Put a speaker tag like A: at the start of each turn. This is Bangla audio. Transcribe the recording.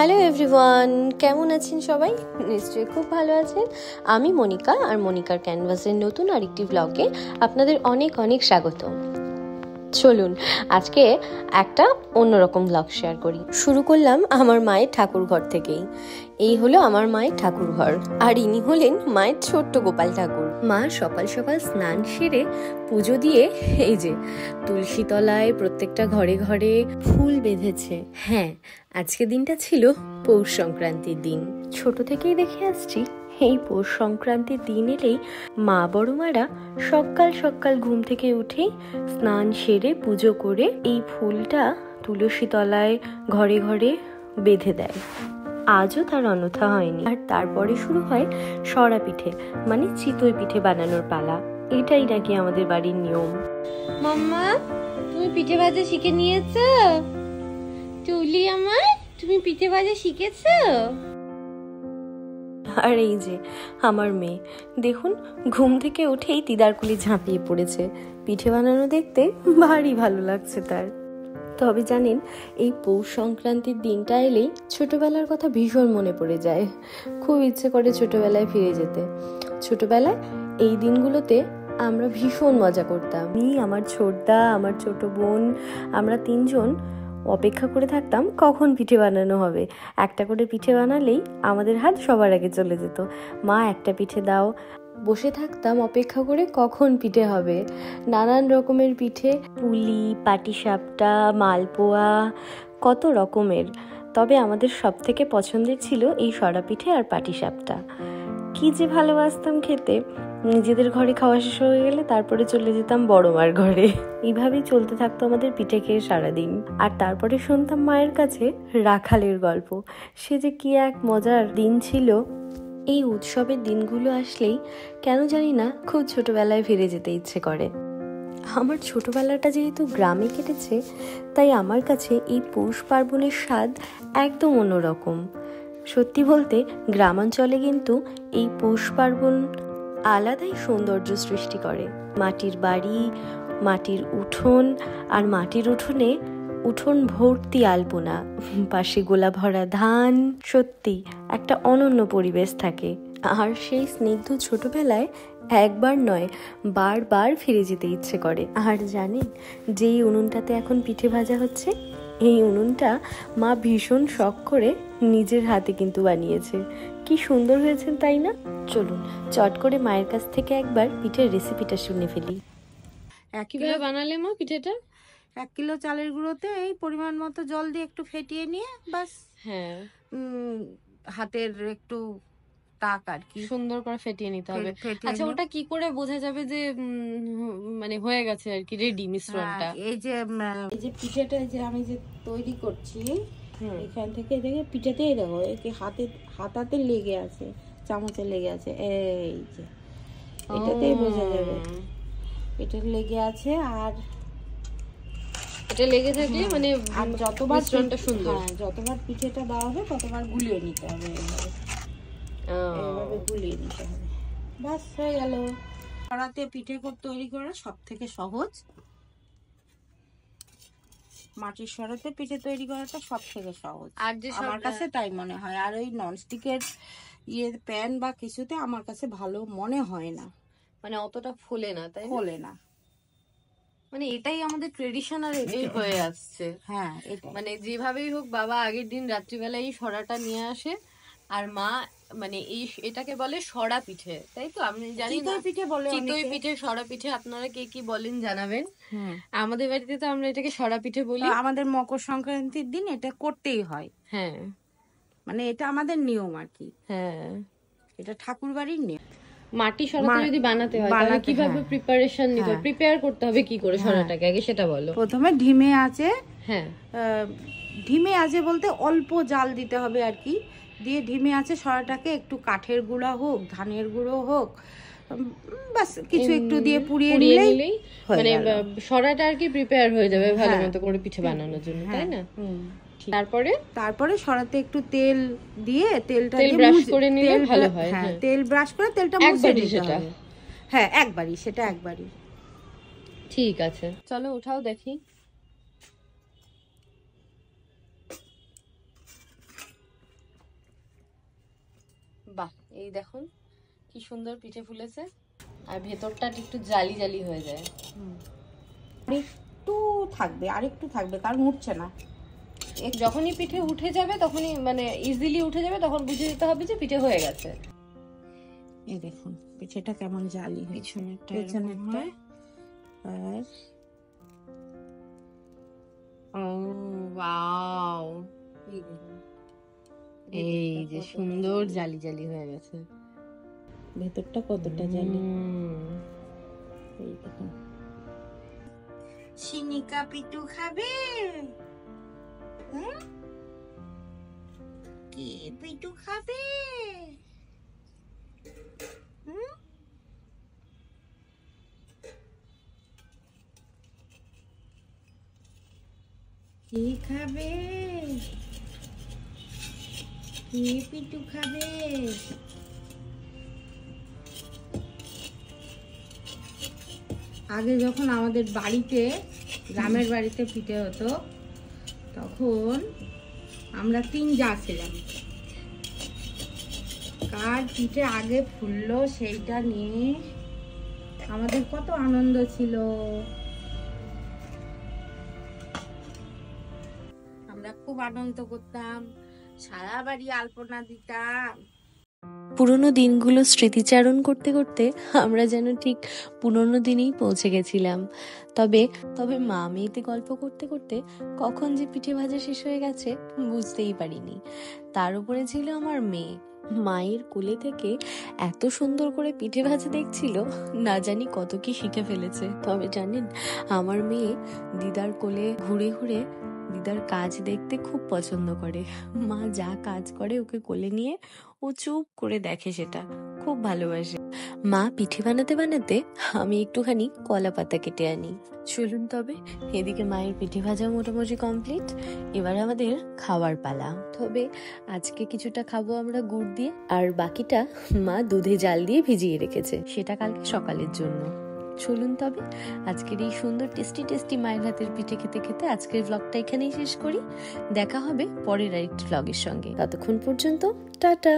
A: হ্যালো এভরিওয়ান, কেমন আছেন সবাই? নিশ্চয়ই খুব ভালো আছেন। আমি মনিকা, আর মনিকার ক্যানভাসের নতুন আরেকটি ব্লগে আপনাদের অনেক অনেক স্বাগত। চলুন আজকে একটা অন্যরকম ব্লগ শেয়ার করি। শুরু করলাম আমার মায়ের ঠাকুর ঘর থেকেই। এই হলো আমার মায়ের ঠাকুর ঘর, আর ইনি হলেন মায়ের ছোট্ট গোপাল ঠাকুর। মা সকাল সকাল স্নান সেরে পুজো দিয়ে এই যে তুলসী তলায় প্রত্যেকটা ঘরে ঘরে ফুল বেঁধেছে। হ্যাঁ, আজকে দিনটা ছিল পৌষ সংক্রান্তির দিন। ছোট থেকেই দেখে আসছি এই পৌষ সংক্রান্তির দিন এলেই মা বড়মারা সকাল সকাল ঘুম থেকে উঠেই স্নান সেরে পুজো করে এই ফুলটা তুলসী তলায় ঘরে ঘরে বেঁধে দেয়। আজও তার অন্যথা হয়নি। আর তারপরে শুরু হয় সরা পিঠে, মানে চিতই পিঠে বানানোর পালা। এটাই নাকি আমাদের বাড়ির নিয়ম। মাম্মা, তুমি পিঠে ভাজা শিখে নিয়েছো? টুলি আমার, তুমি পিঠে ভাজা শিখেছো? আর এই যে আমার মেয়ে, দেখুন ঘুম থেকে উঠেই দিদারকুলি ঝাঁপিয়ে পড়েছে। পিঠে বানানো দেখতে ভারী ভালো লাগছে তার। তবে জানেন, এই পৌষ সংক্রান্তির দিনটা এলেই ছোটবেলার কথা ভীষণ মনে পড়ে যায়। খুব ইচ্ছে করে ছোটবেলায় ফিরে যেতে। ছোটবেলায় এই দিনগুলোতে আমরা ভীষণ মজা করতাম। আমি, আমার ছোটদা, আমার ছোট বোন, আমরা তিনজন অপেক্ষা করে থাকতাম কখন পিঠে বানানো হবে। একটা করে পিঠে বানালেই আমাদের হাত সবার আগে চলে যেত। মা একটা পিঠে দাও। বসে থাকতাম অপেক্ষা করে কখন পিঠে হবে। নানান রকমের পিঠে, পুলি, পাটিসাপটা, মালপোয়া, কত রকমের। তবে আমাদের সব থেকে পছন্দের ছিল এই সরা পিঠে আর পাটিসাপটা। কি যে ভালোবাসতাম খেতে। নিজেদের ঘরে খাওয়া শেষ হয়ে গেলে তারপরে চলে যেতাম বড়মার ঘরে। এইভাবেই চলতে থাকতো আমাদের পিঠে খেয়ে সারাদিন। আর তারপরে শুনতাম মায়ের কাছে রাখালের গল্প। সে যে কি এক মজার দিন ছিল। এই উৎসবের দিনগুলো আসলেই কেন জানি না খুব ছোটবেলায় ফিরে যেতে ইচ্ছে করে। আমার ছোটবেলাটা যেহেতু গ্রামে কেটেছে, তাই আমার কাছে এই পৌষ পার্বণের স্বাদ একদম অন্যরকম। সত্যি বলতে গ্রামাঞ্চলে কিন্তু এই পৌষ পার্বণ আলাদাই সৌন্দর্য সৃষ্টি করে। মাটির বাড়ি, মাটির উঠোন, আর মাটির উঠোন ভর্তি আলপনা, পাশে গোলা ভরা ধান। সত্যি একটা অনন্য পরিবেশ থাকে। আর সেই স্নিগ্ধ ছোটবেলায় একবার নয়, বারবার ফিরে যেতে ইচ্ছে করে। আর জানেন, যেই উনুনটাতে এখন পিঠে ভাজা হচ্ছে, এই উনুনটা মা ভীষণ শখ করে নিজের হাতে কিন্তু বানিয়েছে। কি সুন্দর হয়েছে তাই না? চলুন চট করে মায়ের কাছ থেকে একবার পিঠের রেসিপিটা শুনে ফেলি।
B: কিভাবে বানালে মা পিঠেটা?
C: 1 কিলো চালের গুঁড়োতে এই পরিমাণ মতো জল দিয়ে একটু ফেটিয়ে নিয়ে বাস।
B: হ্যাঁ,
C: হাতের একটু তাক আর কি
B: সুন্দর করে ফেটিয়ে নিতে হবে। আচ্ছা, ওটা কি করে বোঝা যাবে যে মানে হয়ে গেছে আর কি রেডি মিশ্রণটা?
C: এই যে পিঠেটা যে আমি যে তৈরি করছি, এখান থেকে দেখে পিঠেতেই দেখো হাতাতে লেগে আছে, চামচে লেগে আছে। এই যে এটাতেই বোঝা যাবে এটা লেগে আছে। আর
B: এটা লেগে থাকলে মানে
C: আর যতবার
B: মিশ্রণটা সুন্দর,
C: যতবার পিঠেটা দেওয়া হবে ততবার গুলিয়ে নিতে হবে। এইভাবে গুলিয়ে নিতে হবে, বাস হয়ে গেল। কড়াতে পিঠে তৈরি করা সব থেকে সহজ। মাটির সরাতে পিঠে তৈরি করাটা সব থেকে সহজ, আর যে আমার কাছে তাই মনে হয়। আর ওই ননস্টিকের প্যান বা কিছুতে আমার কাছে ভালো মনে হয় না,
B: মানে অতটা ফোলে না, তাই
C: ফোলে না।
B: মানে এটাই আমাদের ট্রেডিশন, আর এটাই হয়ে আসছে।
C: হ্যাঁ,
B: মানে যেভাবেই হোক বাবা আগের দিন রাত্রিবেলা এই সরাটা নিয়ে আসে, আর মা মানে এটাকে বলে সরা পিঠে, তাই তো? আমি জানি
C: চিতই পিঠে বলে,
B: চিতই পিঠে, সরা পিঠে। আপনারা কে কি বলেন জানাবেন। আমাদের বাড়িতে তো আমরা এটাকে সরা পিঠে বলি।
C: আমাদের মকর সংক্রান্তির দিন এটা করতেই হয়।
B: হ্যাঁ,
C: মানে এটা আমাদের নিয়ম আর কি।
B: হ্যাঁ,
C: এটা ঠাকুর বাড়ির নিয়ম।
B: মাটি সরাতে যদি বানাতে হয় তাহলে কিভাবে প্রিপারেশন নিতে হবে, প্রিপেয়ার করতে হবে কি করে সরাটাকে, আগে সেটা বলো।
C: প্রথমে ঢিমে আছে,
B: হ্যাঁ
C: ঢিমে আছে বলতে অল্প জাল দিতে হবে আর কি। দিয়ে ঢিমে আছে সরাটাকে একটু কাঠের গুঁড়া হোক, ধানের গুঁড়ো হোক, বাস কিছু একটু দিয়ে পুড়িয়ে নিলেই
B: মানে সরাটা আর কি প্রিপেয়ার হয়ে যাবে ভালো মতো করে পিঠে বানানোর জন্য, তাই না?
C: তারপরে সরাতে একটু তেল দিয়ে তেল
B: ব্রাশ করে নিলে ভালো হয়।
C: হ্যাঁ, তেল ব্রাশ করে তেলটা মুছে নিতে হবে। হ্যাঁ, একবারই।
B: ঠিক আছে, চলো উঠাও দেখি। বাহ, এই দেখুন কি সুন্দর পিঠে ফুলেছে, আর ভেতরটা একটু জালি জালি হয়ে যায়।
C: একটু থাকবে, আর একটু থাকবে, কারণ উঠছে না।
B: যখনই পিঠে উঠে যাবে, তখনই মানে ইজিলি উঠে যাবে, তখন বুঝে যেতে হবে যে পিঠে হয়ে গেছে।
C: এই দেখুন পিঠেটা কেমন জালি, পেছনেরটা আর
B: ওয়াও, এই যে সুন্দর জালি জালি হয়ে গেছে,
C: ভেতরটা কতটা জালি। এই দেখুন। সিনিকা পিঠু খাবে? কে পিঠু খাবে? কে খাবে? কে পিঠু খাবে? আগে যখন আমাদের বাড়িতে, গ্রামের বাড়িতে পিঠে হতো, তখন আমরা 3 জা ছিলাম। কার পিঠে আগে ফুললো সেইটা নিয়ে আমাদের কত আনন্দ ছিল। আমরা খুব আনন্দ করতাম, সারা বাড়ি আলপনা দিতাম।
A: পুরোনো দিনগুলো স্মৃতিচারণ করতে করতে আমরা যেন ঠিক পুরোনো দিনেই পৌঁছে গেছিলাম। তবে মা মেয়েতে গল্প করতে করতে কখন যে পিঠে ভাজা শেষ হয়ে গেছে বুঝতেই পারিনি। তার উপরে ছিল আমার মেয়ে, মায়ের কোলে থেকে এত সুন্দর করে পিঠে ভাজা দেখছিল, না জানি কত কি শিখে ফেলেছে। তবে জানেন, আমার মেয়ে দিদার কোলে ঘুরে ঘুরে দিদার কাজ দেখতে খুব পছন্দ করে। মা যা কাজ করে ওকে কোলে নিয়ে ও চুপ করে দেখে, সেটা খুব ভালোবাসে। মা পিঠে বানাতে বানাতে আমি একটুখানি কলা পাতা কেটে আনি। চলুন তবে, এদিকে মায়ের পিঠে ভাজা মোটামুটি কমপ্লিট, এবার আমাদের খাওয়ার পালা। তবে আজকে কিছুটা খাবো আমরা গুড় দিয়ে, আর বাকিটা মা দুধে জাল দিয়ে ভিজিয়ে রেখেছে, সেটা কালকে সকালের জন্য। চলুন তবে আজকের এই সুন্দর টেস্টি টেস্টি মায়ের হাতের পিঠে খেতে খেতে আজকের ব্লগটা এখানেই শেষ করি। দেখা হবে পরের আরেকটি ব্লগের সঙ্গে, ততক্ষণ পর্যন্ত টাটা।